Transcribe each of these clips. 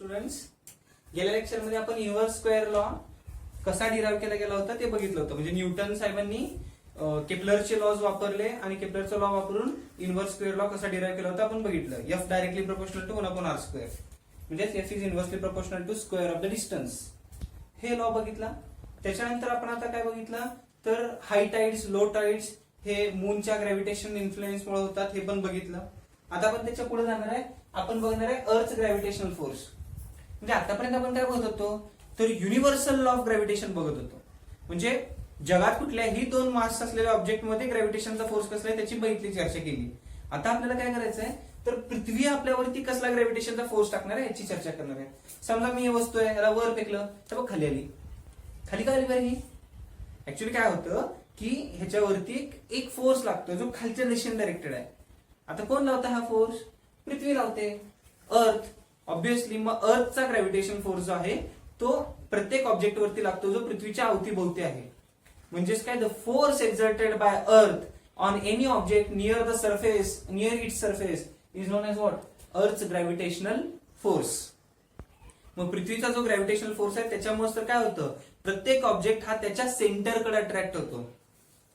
Students, गेल्या lecture मध्ये आपण इन्व्हर्स स्क्वेअर लॉ कसा डिराइव्ह केला गेला होता ते बघितलं होतं. म्हणजे न्यूटन साहेबांनी केपलरचे लॉज वापरले आणि केपलरचा लॉ वापरून इन्व्हर्स स्क्वेअर लॉ कसा डिराइव्ह केला होता आपण बघितलं. F directly proportional to 1/r square, म्हणजे F is inversely proportional to square of the distance, हे लॉ बघितला. त्याच्यानंतर आपण आता काय बघितलं तर हाय टाइड्स, लो टाइड्स हे मूनच्या ग्रॅव्हिटेशन इन्फ्लुएन्समुळे होतात हे पण बघितलं. आता आपण त्याच्या पुढे जाणार आहे, आपण बघणार आहे अर्थ ग्रॅव्हिटेशनल फोर्स. म्हणजे आतापर्यंत आपण काय बघत होतो तर युनिव्हर्सल लॉ ऑफ ग्रॅव्हिटेशन बघत होतो. म्हणजे जगात कुठल्याही दोन मास असलेल्या ऑब्जेक्ट मध्ये ग्रॅव्हिटेशनचा फोर्स कसला आहे त्याची बघितली, चर्चा केली. आता आपल्याला काय करायचं आहे तर पृथ्वी आपल्यावरती कसला ग्रॅव्हिटेशनचा फोर्स टाकणार आहे याची चर्चा करणार आहे. समजा मी ही वस्तू आहे याला वर फेकलं तर बघ खाली आली. खाली काय आली बरं ही? ऍक्च्युली काय होतं की ह्याच्यावरती एक फोर्स लागतो जो खालच्या दिशेने डायरेक्टेड आहे. आता कोण लावतं हा फोर्स? पृथ्वी लावते, अर्थ. ऑब्विसली मग अर्थचा ग्रॅव्हिटेशन फोर्स जो आहे तो प्रत्येक ऑब्जेक्ट वरती लागतो जो पृथ्वीच्या अवतीभोवती आहे. म्हणजेच काय, the force exerted by earth on any object near the surface, near its surface is known as what? Earth's gravitational force. मग पृथ्वीचा जो ग्रॅव्हिटेशनल फोर्स आहे त्याच्यामुळे तर काय होतं, प्रत्येक ऑब्जेक्ट हा त्याच्या सेंटरकडे अट्रॅक्ट होतो.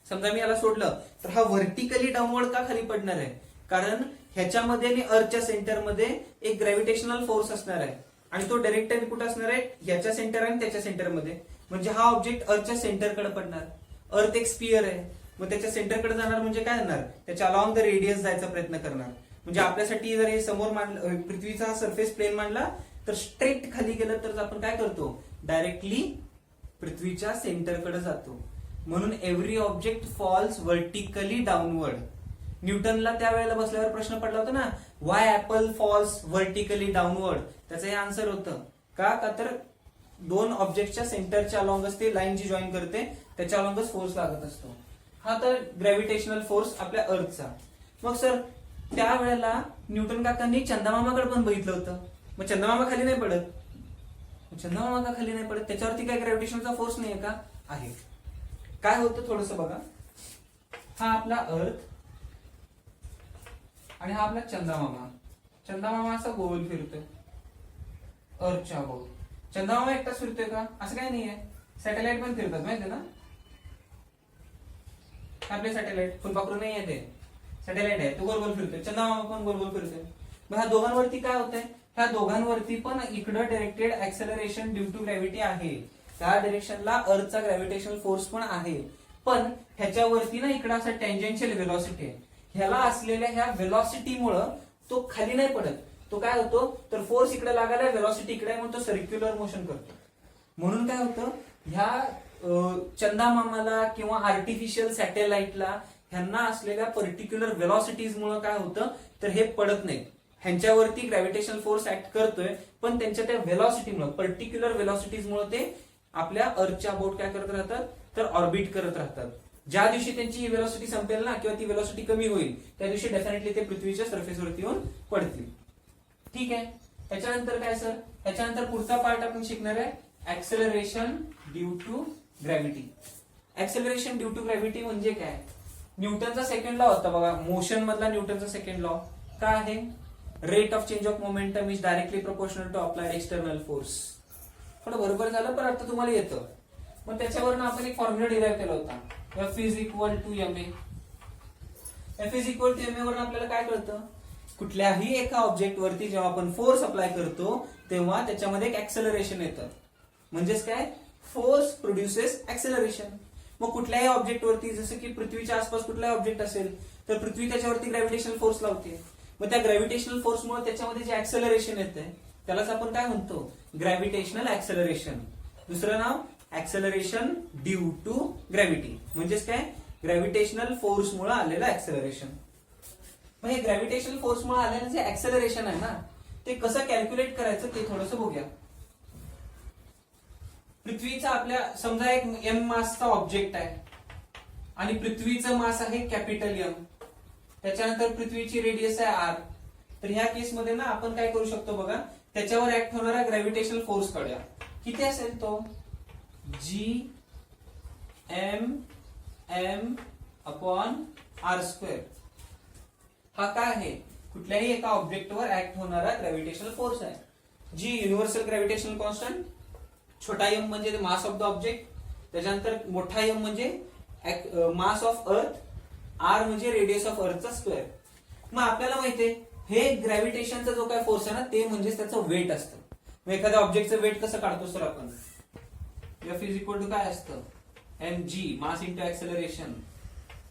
समजा मी याला सोडलं तर हा व्हर्टिकली डाऊनवर्ड का खाली पडणार आहे? कारण ह्याच्यामध्ये आणि अर्थच्या सेंटरमध्ये एक ग्रॅव्हिटेशनल फोर्स असणार आहे आणि तो डायरेक्ट कुठे असणार आहे? ह्याच्या सेंटर आणि त्याच्या सेंटरमध्ये. म्हणजे हा ऑब्जेक्ट अर्थच्या सेंटरकडे पडणार. अर्थ एक स्पियर आहे, मग त्याच्या सेंटरकडे जाणार म्हणजे काय होणार? त्याच्या अलॉंग द रेडियस जायचा प्रयत्न करणार. म्हणजे आपल्यासाठी जर हे समोर मांडलं, पृथ्वीचा हा सरफेस प्लेन मांडला तर स्ट्रेट खाली गेलं तर आपण काय करतो? डायरेक्टली पृथ्वीच्या सेंटरकडे जातो. म्हणून every object falls vertically downward. न्यूटनला त्यावेळेला बसल्यावर प्रश्न पडला होता ना, why apple falls vertically downward. त्याचं हे आन्सर होतं का तर दोन ऑब्जेक्टच्या सेंटरच्या अलॉंगच ते लाईन जी जॉईन करते त्याच्या अलॉंगच फोर्स लागत असतो. हा तर ग्रॅव्हिटेशनल फोर्स आपल्या अर्थचा. मग सर त्यावेळेला न्यूटन काकांनी चंदामामाकडे पण बघितलं होतं. मग चंदामामा खाली नाही पडत. चंदामामा का खाली नाही पडत? त्याच्यावरती काय ग्रॅव्हिटेशनचा फोर्स नाही का? आहे. काय होतं थोडस बघा, हा आपला अर्थ आणि हा आपला चंदामामा. चंदामामा असा गोल फिरतोय अर्थच्या गोल. चंदामामा एकटाच फिरतोय का? असं काही नाहीये. सॅटेलाइट पण फिरतात माहिती ना. आपले सॅटेलाइट फुलपाखरू नाही आहे, ते सॅटेलाइट आहे, तो गोल गोल फिरतोय. चंदामामा पण गोल गोल फिरतोय. मग ह्या दोघांवरती काय होतंय? ह्या दोघांवरती पण इकडं directed acceleration due to gravity आहे. त्या डायरेक्शनला अर्थचा ग्रॅव्हिटेशनल फोर्स पण आहे. पण ह्याच्यावरती ना इकडं असं टँजेन्शियल व्हेलॉसिटी आहे. ह्याला असलेल्या ह्या व्हेलॉसिटीमुळं तो खाली नाही पडत. तो काय होतो तर फोर्स इकडे लागायला, व्हेलॉसिटी इकडे म्हणून तो सर्क्युलर मोशन करतो. म्हणून काय होतं, ह्या चंदामामाला किंवा आर्टिफिशियल सॅटेलाइटला ह्यांना असलेल्या पर्टिक्युलर व्हेलॉसिटीज मुळे काय होतं तर हे पडत नाहीत. ह्यांच्यावरती ग्रॅव्हिटेशनल फोर्स ऍक्ट करतोय पण त्यांच्या त्या व्हेलॉसिटीमुळे, पर्टिक्युलर व्हेलॉसिटीजमुळे ते आपल्या अर्थच्या अबाउट काय करत राहतात तर ऑर्बिट करत राहतात. ज्या दिवशी त्यांची व्हेलॉसिटी संपेल ना किंवा ती व्हेलॉसिटी कमी होईल त्या दिवशी डेफिनेटली ते पृथ्वीच्या सरफेसवरती येऊन पडतील. ठीक आहे. त्याच्यानंतर काय सर? त्याच्यानंतर पुढचा पार्ट आपण शिकणार आहे acceleration due to gravity. Acceleration due to gravity म्हणजे काय? न्यूटनचा सेकंड लॉ होता बघा, मोशन मधला न्यूटनचा सेकंड लॉ काय आहे? Rate of change of momentum is directly proportional to applied external force. थोडं बरोबर झालं पण आता तुम्हाला येतं. मग त्याच्यावरून आपण एक फॉर्म्युला डिराइव्ह केला होता, F is equal to ma. F is equal to ma वरून आपल्याला काय कळतं? कुठल्याही एका ऑब्जेक्ट वरती जेव्हा आपण फोर्स अप्लाय करतो तेव्हा त्याच्यामध्ये एक ऍक्सेलरेशन येतं. म्हणजेच काय, फोर्स प्रोड्युसेस ऍक्सेलरेशन. मग कुठल्याही ऑब्जेक्ट वरती, जसं की पृथ्वीच्या आसपास कुठलाही ऑब्जेक्ट असेल तर पृथ्वी त्याच्यावरती ग्रॅव्हिटेशनल फोर्स लावते. मग त्या ग्रॅव्हिटेशनल फोर्समुळे त्याच्यामध्ये जे ऍक्सेलरेशन येते त्यालाच आपण काय म्हणतो? Gravitational acceleration. दुसरं नाव ऍक्सेलरेशन ड्यू टू ग्रॅव्हिटी. म्हणजेच काय, ग्रॅव्हिटेशनल फोर्स मुळे आलेलं ऍक्सेलरेशन. मग हे ग्रॅव्हिटेशनल फोर्स मुळे आलेलं जे ऍक्सेलरेशन आहे ना ते कसं कॅल्क्युलेट करायचं ते थोडंसं बघूया. पृथ्वीचा आपल्या समजा एक एम मासचा ऑब्जेक्ट आहे आणि पृथ्वीचं मास आहे कॅपिटल एम. त्याच्यानंतर पृथ्वीची रेडियस आहे आर. तर ह्या केसमध्ये ना आपण काय करू शकतो बघा, त्याच्यावर ऍक्ट होणारा ग्रॅव्हिटेशनल फोर्स काढूया. किती असेल तो? G M M upon R square. हा काय आहे? कुठल्याही एका ऑब्जेक्टवर ऍक्ट होणारा ग्रॅव्हिटेशनल फोर्स आहे. जी युनिव्हर्सल ग्रॅव्हिटेशनल कॉन्स्टंट, छोटा एम म्हणजे मास ऑफ द ऑब्जेक्ट, त्याच्यानंतर मोठा एम म्हणजे मास ऑफ अर्थ, आर म्हणजे रेडियस ऑफ अर्थचा स्क्वेअर. मग आपल्याला माहितीये हे ग्रॅव्हिटेशनचा जो काय फोर्स आहे ना ते म्हणजे त्याचं वेट असतं. मग एखाद्या ऑब्जेक्टचं वेट कसं काढतो सर आपण, एफ इज इक्वल टू काय असतं, m g, mass into acceleration.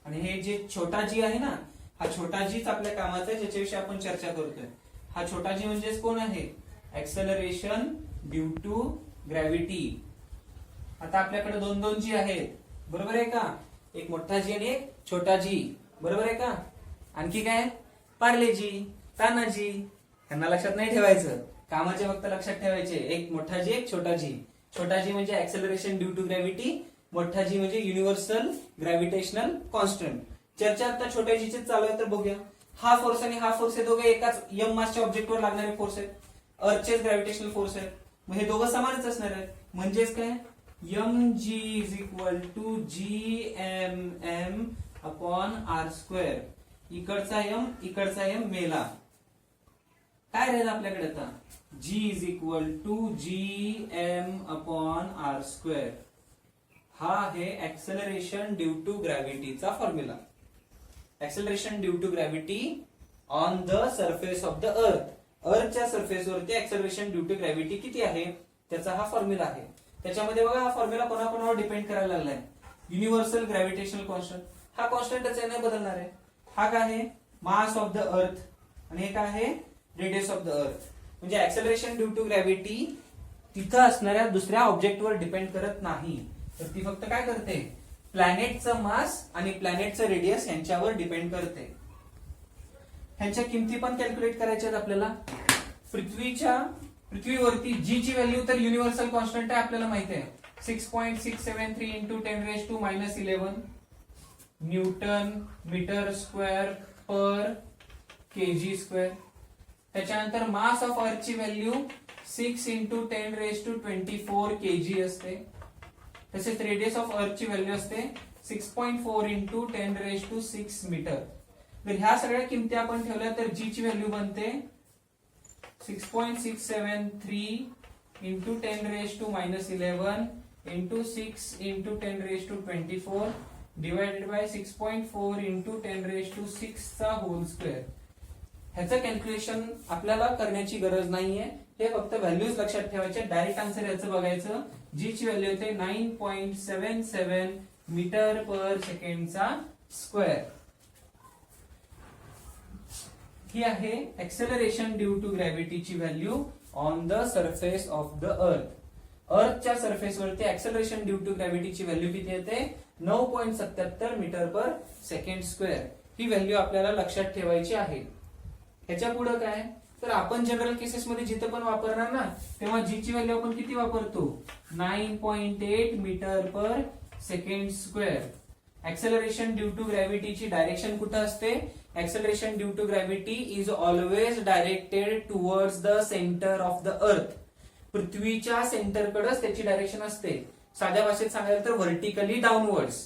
आणि हे जे छोटा जी आहे ना, हा छोटा जीच आपल्या कामाचा आहे ज्याच्याविषयी आपण चर्चा करतोय. हा छोटा जी म्हणजे कोण आहे, ऍक्सेलरेशन ड्यू टू ग्रॅव्हिटी. आता आपल्याकडे दोन दोन जी आहेत, बरोबर आहे का, एक मोठा जी आणि एक छोटा जी, बरोबर आहे का. आणखी काय, पार्ले जी, तानाजी, यांना लक्षात नाही ठेवायचं, कामाचे फक्त लक्षात ठेवायचे. एक मोठा जी, एक छोटा जी. छोटा जी म्हणजे ऍक्सेलरेशन ड्यू टू ग्रॅव्हिटी, मोठा जी म्हणजे युनिव्हर्सल ग्रॅव्हिटेशनल कॉन्स्टंट. चर्चा आता छोट्या जीचीच चालू आहे, तर बघूया. हा फोर्स आणि हा फोर्स हे दोघे एकाच एम मासच्या ऑब्जेक्टवर लागणारे फोर्स आहेत, अर्थचेच ग्रॅव्हिटेशनल फोर्स आहेत. मग हे दोघं समानच असणार आहेत. म्हणजेच काय, M G is equal to G M M upon R square. इकडचा एम मेला. काय राहील आपल्याकडे आता, G is equal to G M upon R square. हा आहे ऍक्सेलरेशन ड्यू टू ग्रॅव्हिटीचा formula. Acceleration due to gravity on the surface of the earth. अर्थच्या सरफेसवरती ऍक्सेलरेशन ड्यू टू ग्रॅव्हिटी किती आहे त्याचा हा फॉर्म्युला आहे. त्याच्यामध्ये बघा हा फॉर्म्युला कोणाकोणावर डिपेंड करायला लागलाय, युनिव्हर्सल ग्रॅव्हिटेशनल कॉन्स्टंट. हा कॉन्स्टंटच आहे, नाही बदलणार आहे. हा काय आहे, मास ऑफ द अर्थ, आणि हे काय आहे, रेडियस ऑफ द अर्थ. म्हणजे ऍक्सेलरेशन ड्यू टू ग्रॅव्हिटी तिथं असणाऱ्या दुसऱ्या ऑब्जेक्टवर डिपेंड करत नाही, तर ती फक्त काय करते, प्लॅनेटचं मास आणि प्लॅनेटचं रेडियस यांच्यावर डिपेंड करते. ह्यांच्या किमती पण कॅल्क्युलेट करायच्या आहेत आपल्याला. पृथ्वीवरती जी ची व्हॅल्यू तर युनिव्हर्सल कॉन्स्टंट आहे आपल्याला माहिती आहे, 6.673 into 10⁻⁻11 newton metre square per KG square. त्याच्यानंतर मास ऑफ अर्थची व्हॅल्यू 6 इंटू 10⁻24 केजी असते. तसेच रेडियस ऑफ अर्थची व्हॅल्यू असते 6.4 इंटू 10⁻6 मीटर. तर ह्या सगळ्या किमती आपण ठेवल्या तर जी ची व्हॅल्यू बनते 6.673 into 10⁻11 into 6 into 10⁻24 divided by 6.4 into 10⁻6 चा होल स्क्वेअर. ह्याचं कॅल्क्युलेशन आपल्याला करण्याची गरज नाहीये, हे फक्त व्हॅल्यूज लक्षात ठेवायचे. डायरेक्ट आन्सर याचं बघायचं. जी ची व्हॅल्यू होते 9.77 मीटर पर सेकंडचा स्क्वेअर. ही आहे ऍक्सेलरेशन ड्यू टू ग्रॅव्हिटीची value on the surface of the earth. अर्थच्या सरफेसवरती ऍक्सेलरेशन ड्यू टू ग्रॅव्हिटीची व्हॅल्यू किती येते, 9.77 मीटर पर सेकंड स्क्वेअर. ही व्हॅल्यू आपल्याला लक्षात ठेवायची आहे. ह्याच्या पुढे काय, तर आपण जनरल केसेस मध्ये जिथं पण वापरणार ना, तेव्हा जी ची व्हॅल्यू आपण किती वापरतो, 9.8 metre per second square. Acceleration due to ग्रॅव्हिटीची डायरेक्शन कुठं असते, acceleration due to gravity is always directed towards the centre of the earth. पृथ्वीच्या सेंटरकडेच त्याची डायरेक्शन असते. साध्या भाषेत सांगायला तर व्हर्टिकली डाऊनवर्ड्स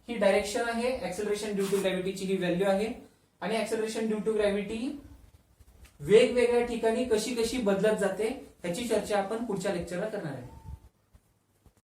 ही डायरेक्शन आहे. ऍक्सेलरेशन ड्यू टू ग्रॅव्हिटीची ही व्हॅल्यू आहे. आणि ऍक्सेलरेशन ड्यू टू ग्रॅव्हिटी वेगवेगळ्या ठिकाणी कशी कशी बदलत जाते त्याची चर्चा आपण पुढच्या लेक्चरला करणार आहे.